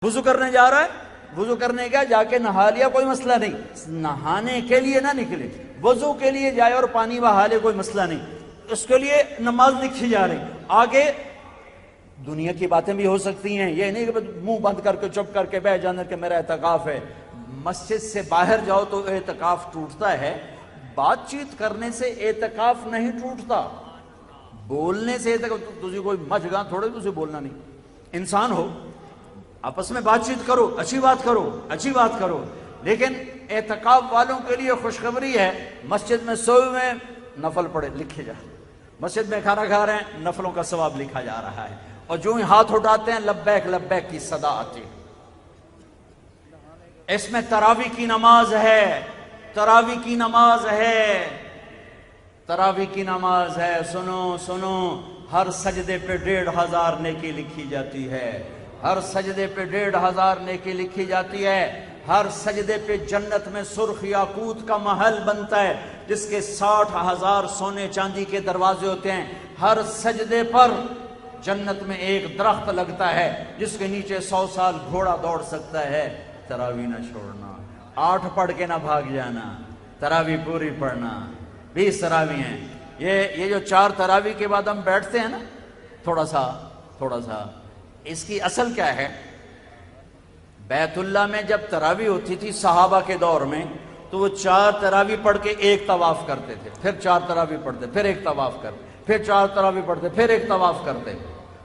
وضو کرنے جا رہا ہے، وضو کرنے گیا، جا کے نہا لیا، کوئی مسئلہ نہیں، نہانے کے لیے نہ نکلے، وضو کے لیے جائے اور پانی بہا لے، کوئی مسئلہ نہیں، اس کے لیے نماز لکھی جا رہی۔ آگے دنیا کی باتیں بھی ہو سکتی ہیں، یہ نہیں کہ منہ بند کر کے چپ کر کے بیٹھ جانا کہ میرا اعتکاف ہے۔ مسجد سے باہر جاؤ تو اعتکاف ٹوٹتا ہے، بات چیت کرنے سے اعتکاف نہیں ٹوٹتا، بولنے سے اعتکاف، تجھے کوئی مچ گاں تھوڑے تجھے بولنا نہیں، انسان ہو، آپس میں بات چیت کرو، اچھی بات کرو، اچھی بات کرو، لیکن اعتکاف والوں کے لیے خوشخبری ہے، مسجد میں سوئے ہوئے نفل پڑھے لکھے جا، مسجد میں کھانا کھا رہے ہیں نفلوں کا ثواب لکھا جا رہا ہے، اور جو ہی ہاتھ اٹھاتے ہیں لبیک لبیک کی صدا آتی ہے۔ اس میں تراویح کی نماز ہے، تراویح کی نماز ہے، تراویح کی نماز ہے، سنو سنو، ہر سجدے پہ 1500 نیکی لکھی جاتی ہے، ہر سجدے پہ 1500 نیکی لکھی جاتی ہے، ہر سجدے پہ جنت میں سرخ یاقوت کا محل بنتا ہے جس کے 60,000 سونے چاندی کے دروازے ہوتے ہیں، ہر سجدے پر جنت میں ایک درخت لگتا ہے جس کے نیچے 100 سال گھوڑا دوڑ سکتا ہے۔ تراویح نہ چھوڑنا، 8 پڑھ کے نہ بھاگ جانا، تراویح پوری پڑھنا، 20 تراویح ہیں۔ یہ جو 4 تراویح کے بعد ہم بیٹھتے ہیں نا تھوڑا سا، اس کی اصل کیا ہے؟ بیت اللہ میں جب تراویح ہوتی تھی صحابہ کے دور میں تو وہ 4 تراویح پڑھ کے ایک طواف کرتے تھے، پھر 4 تراویح پڑھتے، پھر ایک طواف کرتے، پھر 4 تراویح پڑھتے، پھر ایک طواف کرتے،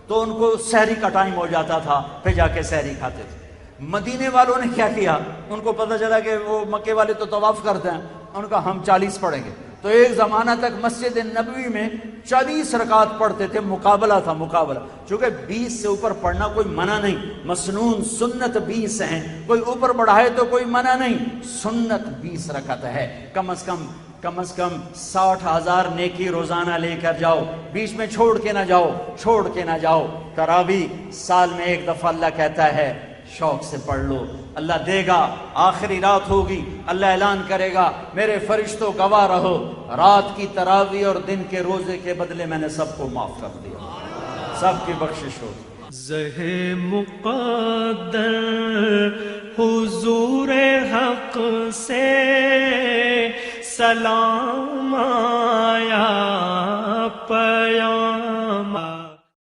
تو ان کو سحری کا ٹائم ہو جاتا تھا، پھر جا کے سحری کھاتے تھے۔ مدینے والوں نے کیا کیا؟ ان کو پتہ چلا کہ وہ مکے والے تو طواف کرتے ہیں، ان کا ہم 40 پڑھیں گے، تو ایک زمانہ تک مسجد نبوی میں 40 رکعت پڑھتے تھے، مقابلہ تھا، مقابلہ، چونکہ 20 سے اوپر پڑھنا کوئی منع نہیں، مسنون سنت 20 ہیں، کوئی اوپر بڑھائے تو کوئی منع نہیں، سنت 20 رکعت ہے، کم از کم 60,000 نیکی روزانہ لے کر جاؤ، بیچ میں چھوڑ کے نہ جاؤ۔ تراویح سال میں ایک دفعہ اللہ کہتا ہے شوق سے پڑھ لو، اللہ دے گا، آخری رات ہوگی، اللہ اعلان کرے گا میرے فرشتوں گواہ رہو، رات کی تراویح اور دن کے روزے کے بدلے میں نے سب کو معاف کر دیا، سب کی بخشش ہوگی۔ زہ مقدر حضور حق سے سلام آیا پیام۔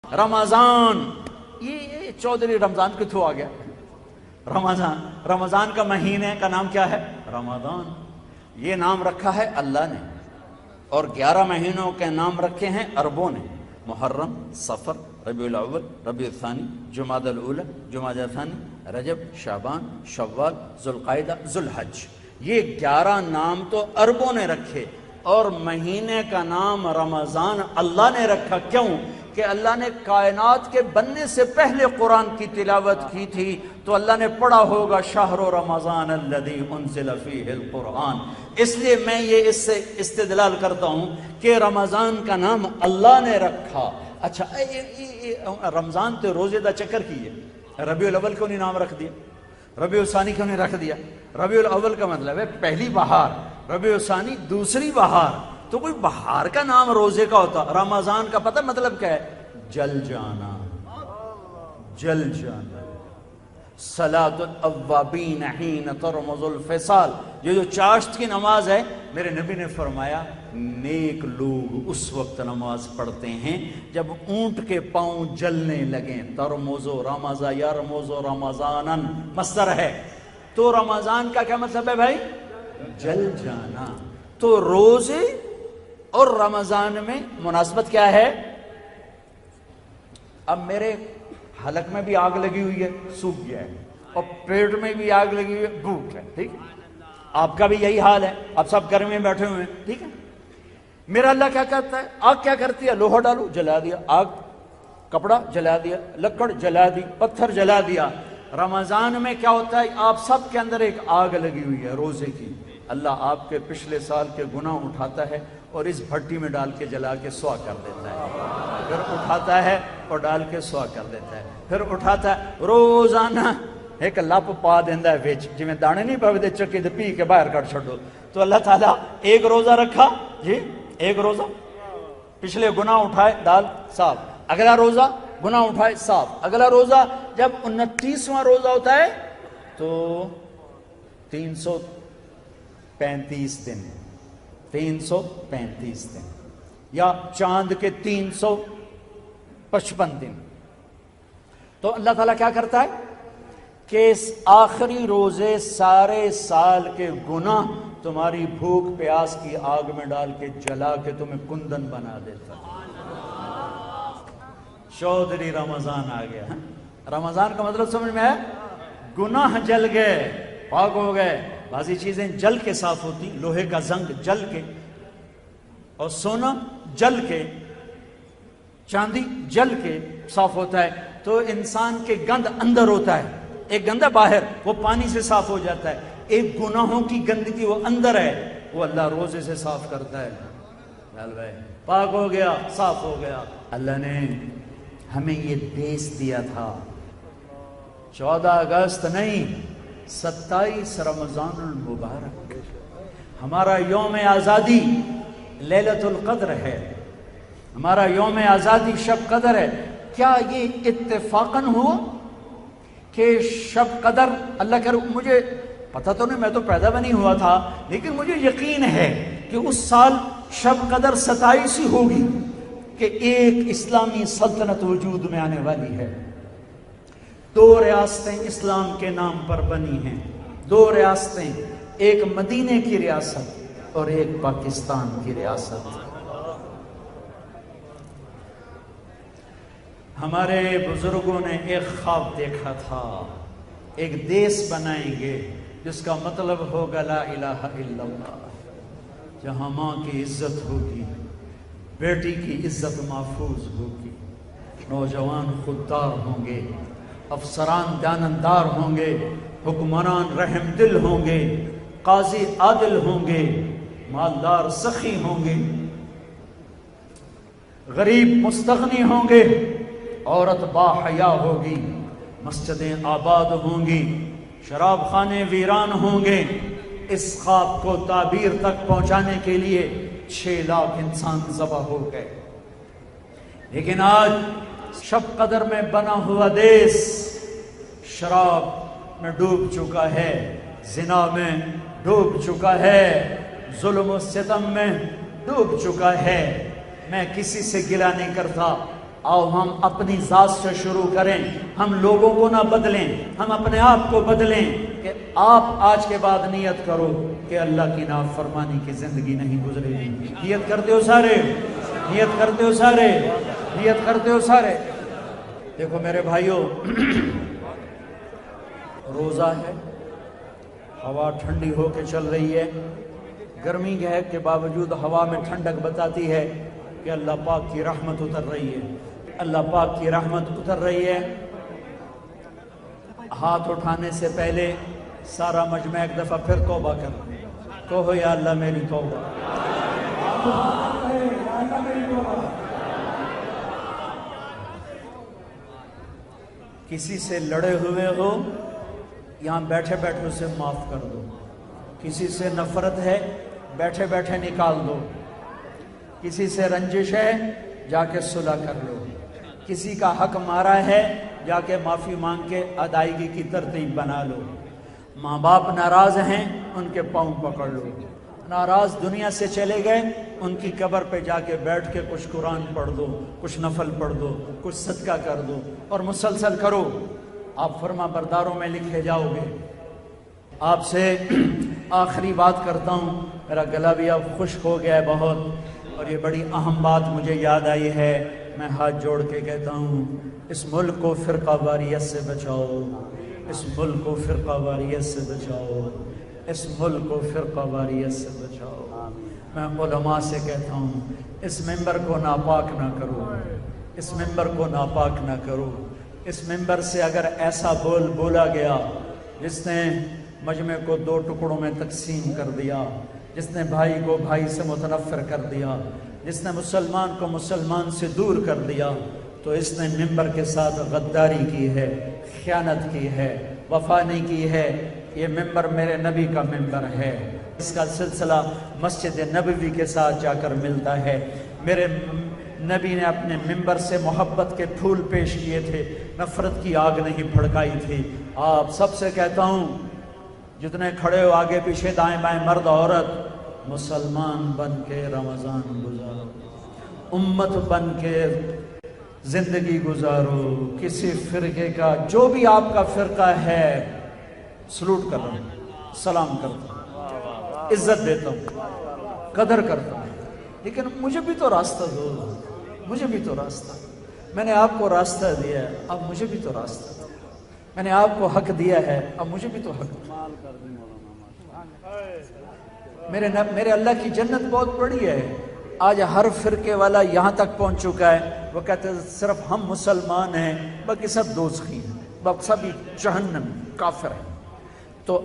رمضان، یہ چودھری رمضان کتوں آ گیا؟ رمضان کا مہینے کا نام کیا ہے؟ رمضان، یہ نام رکھا ہے اللہ نے، اور 11 مہینوں کے نام رکھے ہیں عربوں نے، محرم، صفر، ربیع الاول، ربیع الثانی، جمادی الاولی، جمادی الثانی، رجب، شعبان، شوال، ذوالقعدہ، ذوالحج، یہ 11 نام تو عربوں نے رکھے، اور مہینے کا نام رمضان اللہ نے رکھا۔ کیوں؟ کہ اللہ نے کائنات کے بننے سے پہلے قرآن کی تلاوت کی تھی، تو اللہ نے پڑھا ہوگا شہر رمضان الذی انزل فیہ القرآن، اس لیے میں یہ اس سے استدلال کرتا ہوں کہ رمضان کا نام اللہ نے رکھا۔ اچھا، رمضان تو روزے دا چکر کی ہے، ربیع الاول کیوں نہیں نام رکھ دیا؟ ربیع الثانی کیوں نہیں رکھ دیا؟ ربیع الاول کا مطلب ہے پہلی بہار، ربیع الثانی دوسری بہار، تو کوئی بہار کا نام روزے کا ہوتا؟ رمضان کا پتہ مطلب کیا ہے؟ جل جانا، جل جانا۔ صلاۃ الاوابین حین ترمض الفصال، یہ جو چاشت کی نماز ہے، میرے نبی نے فرمایا نیک لوگ اس وقت نماز پڑھتے ہیں جب اونٹ کے پاؤں جلنے لگیں، ترمض رمض یرمض رمضانا مصدر ہے، تو رمضان کا کیا مطلب ہے بھائی؟ جل جانا۔ تو روزے اور رمضان میں مناسبت کیا ہے؟ اب میرے حلق میں بھی آگ لگی ہوئی ہے، سوکھ گیا ہے، اور پیٹ میں بھی آگ لگی ہوئی ہے، بھوک ہے، ٹھیک، آپ کا بھی یہی حال ہے، اب سب گھر میں بیٹھے ہوئے ہیں، ٹھیک ہے۔ میرا اللہ کیا کہتا ہے؟ آگ کیا کرتی ہے؟ لوہا ڈالو، جلا دیا، آگ، کپڑا جلا دیا، لکڑ جلا دی، پتھر جلا دیا۔ رمضان میں کیا ہوتا ہے؟ آپ سب کے اندر ایک آگ لگی ہوئی ہے روزے کی، اللہ آپ کے پچھلے سال کے گناہ اٹھاتا ہے اور اس بھٹی میں ڈال کے جلا کے سوا کر دیتا ہے، پھر اٹھاتا ہے اور ڈال کے سوا کر دیتا ہے، پھر اٹھاتا ہے، روزانہ ایک لپ پا دینا ہے وچ، جی میں دانے نہیں پاوے دے چکی دے پی کے باہر کر چھوڑو۔ تو اللہ تعالیٰ ایک روزہ رکھا، جی ایک روزہ، پچھلے گناہ اٹھائے، ڈال صاف، اگلا روزہ گناہ اٹھائے صاف. اگلا روزہ جب 29واں روزہ ہوتا ہے تو 335 دن 335 دن یا چاند کے 355 دن. تو اللہ تعالیٰ کیا کرتا ہے کہ اس آخری روزے سارے سال کے گناہ تمہاری بھوک پیاس کی آگ میں ڈال کے جلا کے تمہیں کندن بنا دیتا ہے. چودھری رمضان آ گیا. رمضان کا مطلب سمجھ میں ہے گناہ جل گئے, پاک ہو گئے. بعضی چیزیں جل کے صاف ہوتی, لوہے کا زنگ جل کے, اور سونا جل کے, چاندی جل کے صاف ہوتا ہے. تو انسان کے گند اندر ہوتا ہے, ایک گندہ باہر, وہ پانی سے صاف ہو جاتا ہے. ایک گناہوں کی گندگی وہ اندر ہے, وہ اللہ روزے سے صاف کرتا ہے. پاک ہو گیا, صاف ہو گیا. اللہ نے ہمیں یہ دیس دیا تھا 14 اگست نہیں, 27 رمضان المبارک. ہمارا یوم آزادی لیلۃ القدر ہے, ہمارا یوم آزادی شب قدر ہے. کیا یہ اتفاقاً ہوا کہ شب قدر, اللہ کر, مجھے پتہ تو نہیں, میں تو پیدا بھی نہیں ہوا تھا, لیکن مجھے یقین ہے کہ اس سال شب قدر 27 ہی ہوگی کہ ایک اسلامی سلطنت وجود میں آنے والی ہے. 2 ریاستیں اسلام کے نام پر بنی ہیں, 2 ریاستیں, ایک مدینے کی ریاست اور ایک پاکستان کی ریاست. ہمارے بزرگوں نے ایک خواب دیکھا تھا, ایک دیس بنائیں گے جس کا مطلب ہوگا لا الہ الا اللہ, جہاں ماں کی عزت ہوگی, بیٹی کی عزت محفوظ ہوگی, نوجوان خوددار ہوں گے, افسران دیانتدار ہوں گے, حکمران رحم دل ہوں گے, قاضی عادل ہوں گے, مالدار سخی ہوں گے, غریب مستغنی ہوں گے, عورت باحیا ہوگی, مسجدیں آباد ہوں گی, شراب خانے ویران ہوں گے. اس خواب کو تعبیر تک پہنچانے کے لیے 6 لاکھ انسان ذبح ہو گئے. لیکن آج شب قدر میں بنا ہوا دیس شراب میں ڈوب چکا ہے, زنا میں ڈوب چکا ہے, ظلم و ستم میں ڈوب چکا ہے. میں کسی سے گلہ نہیں کرتا, آؤ ہم اپنی ذات سے شروع کریں. ہم لوگوں کو نہ بدلیں, ہم اپنے آپ کو بدلیں کہ آپ آج کے بعد نیت کرو کہ اللہ کی نافرمانی کی زندگی نہیں گزرے گی. نیت کرتے ہو سارے, نیت کرتے ہو سارے, نیت کرتے ہو سارے. دیکھو میرے بھائیوں, روزہ ہے, ہوا ٹھنڈی ہو کے چل رہی ہے, گرمی کے باوجود ہوا میں ٹھنڈک بتاتی ہے کہ اللہ پاک کی رحمت اتر رہی ہے, اللہ پاک کی رحمت اتر رہی ہے. ہاتھ اٹھانے سے پہلے سارا مجمع ایک دفعہ پھر توبہ کر, کہو یا اللہ میری توبہ. کسی سے لڑے ہوئے ہو, یہاں بیٹھے بیٹھے اسے معاف کر دو. کسی سے نفرت ہے, بیٹھے بیٹھے نکال دو. کسی سے رنجش ہے, جا کے صلح کر لو. کسی کا حق مارا ہے, جا کے معافی مانگ کے ادائیگی کی ترتیب بنا لو. ماں باپ ناراض ہیں, ان کے پاؤں پکڑ لو. ناراض دنیا سے چلے گئے, ان کی قبر پہ جا کے بیٹھ کے کچھ قرآن پڑھ دو, کچھ نفل پڑھ دو, کچھ صدقہ کر دو, اور مسلسل کرو. آپ فرما برداروں میں لکھے جاؤ گے. آپ سے آخری بات کرتا ہوں, میرا گلا بھی اب خشک ہو گیا ہے بہت, اور یہ بڑی اہم بات مجھے یاد آئی ہے. میں ہاتھ جوڑ کے کہتا ہوں, اس ملک کو فرقہ واریت سے بچاؤ, اس ملک کو فرقہ واریت سے بچاؤ, اس ملک کو فرقہ واریت سے بچاؤ. میں علماء سے کہتا ہوں, اس ممبر کو ناپاک نہ کرو, اس ممبر کو ناپاک نہ کرو. اس ممبر سے اگر ایسا بول بولا گیا جس نے مجمع کو 2 ٹکڑوں میں تقسیم کر دیا, جس نے بھائی کو بھائی سے متنفر کر دیا, جس نے مسلمان کو مسلمان سے دور کر دیا, تو اس نے ممبر کے ساتھ غداری کی ہے, خیانت کی ہے, وفا نہیں کی ہے. یہ ممبر میرے نبی کا ممبر ہے, اس کا سلسلہ مسجد نبوی کے ساتھ جا کر ملتا ہے. نبی نے اپنے منبر سے محبت کے پھول پیش کیے تھے، نفرت کی آگ نہیں بھڑکائی تھی۔ آپ سب سے کہتا ہوں، جتنے کھڑے ہو آگے پیچھے دائیں بائیں مرد عورت، مسلمان بن کے رمضان گزارو، امت بن کے زندگی گزارو۔ کسی فرقے کا، جو بھی آپ کا فرقہ ہے، سلوٹ کر رہا ہوں، سلام کرتا ہوں، عزت دیتا ہوں، قدر کرتا ہوں، لیکن مجھے بھی تو راستہ دو، مجھے بھی تو راستہ۔ میں نے آپ کو راستہ دیا ہے، اب مجھے بھی تو راستہ دو۔ میں نے آپ کو حق دیا ہے، اب مجھے بھی تو حق دو۔ میرے اللہ کی جنت بہت بڑی ہے۔ آج ہر فرقے والا یہاں تک پہنچ چکا ہے، وہ کہتے ہیں صرف ہم مسلمان ہیں، باقی سب دوزخی ہیں، باقی سب جہنم کافر ہیں۔ تو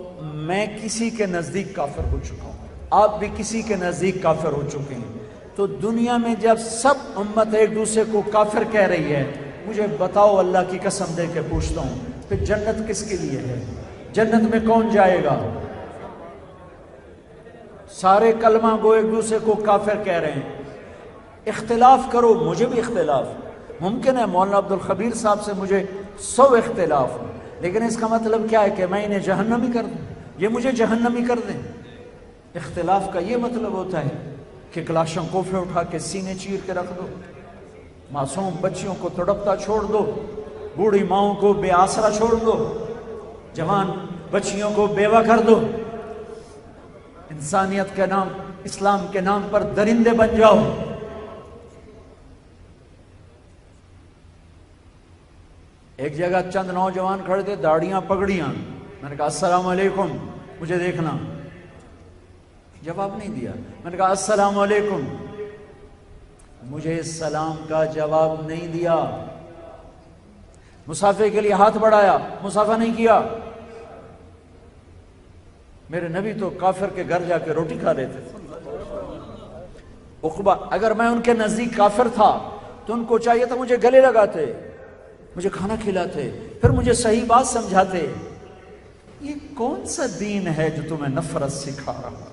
میں کسی کے نزدیک کافر ہو چکا ہوں، آپ بھی کسی کے نزدیک کافر ہو چکے ہیں۔ تو دنیا میں جب سب امت ایک دوسرے کو کافر کہہ رہی ہے، مجھے بتاؤ، اللہ کی قسم دے کے پوچھتا ہوں، پھر جنت کس کے لیے ہے؟ جنت میں کون جائے گا؟ سارے کلمہ گو ایک دوسرے کو کافر کہہ رہے ہیں۔ اختلاف کرو، مجھے بھی اختلاف ممکن ہے، مولانا عبدالخبیر صاحب سے مجھے 100 اختلاف ہوں، لیکن اس کا مطلب کیا ہے کہ میں انہیں جہنمی کر دوں، یہ مجھے جہنمی کر دیں؟ اختلاف کا یہ مطلب ہوتا ہے کہ کلاشن کوفے اٹھا کے سینے چیر کے رکھ دو، معصوم بچیوں کو تڑپتا چھوڑ دو، بوڑھی ماؤں کو بے آسرا چھوڑ دو، جوان بچیوں کو بیوہ کر دو، انسانیت کے نام، اسلام کے نام پر درندے بن جاؤ۔ ایک جگہ چند نوجوان کھڑے تھے، داڑیاں پگڑیاں، میں نے کہا السلام علیکم، مجھے دیکھنا، جواب نہیں دیا۔ میں نے کہا السلام علیکم، مجھے سلام کا جواب نہیں دیا۔ مصافحے کے لیے ہاتھ بڑھایا، مصافحہ نہیں کیا۔ میرے نبی تو کافر کے گھر جا کے روٹی کھا رہے تھے۔ عقبہ، اگر میں ان کے نزدیک کافر تھا تو ان کو چاہیے تھا مجھے گلے لگاتے، مجھے کھانا کھلاتے، پھر مجھے صحیح بات سمجھاتے۔ یہ کون سا دین ہے جو تمہیں نفرت سکھا رہا؟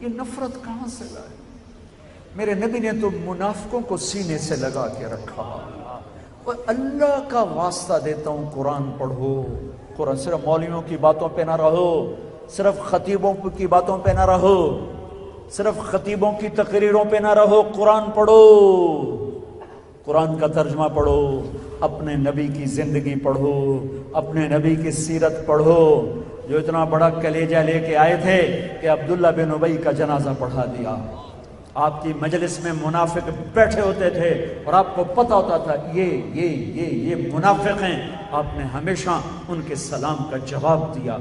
یہ نفرت کہاں سے لائے؟ میرے نبی نے تو منافقوں کو سینے سے لگا کے رکھا۔ اور اللہ کا واسطہ دیتا ہوں، قرآن پڑھو، قرآن صرف مولویوں کی باتوں پہ نہ رہو، صرف خطیبوں کی باتوں پہ نہ رہو، صرف خطیبوں کی تقریروں پہ نہ رہو، قرآن پڑھو، قرآن کا ترجمہ پڑھو، اپنے نبی کی زندگی پڑھو، اپنے نبی کی سیرت پڑھو، جو اتنا بڑا کلیجہ لے کے آئے تھے کہ عبداللہ بن ابی کا جنازہ پڑھا دیا۔ آپ کی مجلس میں منافق بیٹھے ہوتے تھے اور آپ کو پتہ ہوتا تھا یہ منافق ہیں، آپ نے ہمیشہ ان کے سلام کا جواب دیا۔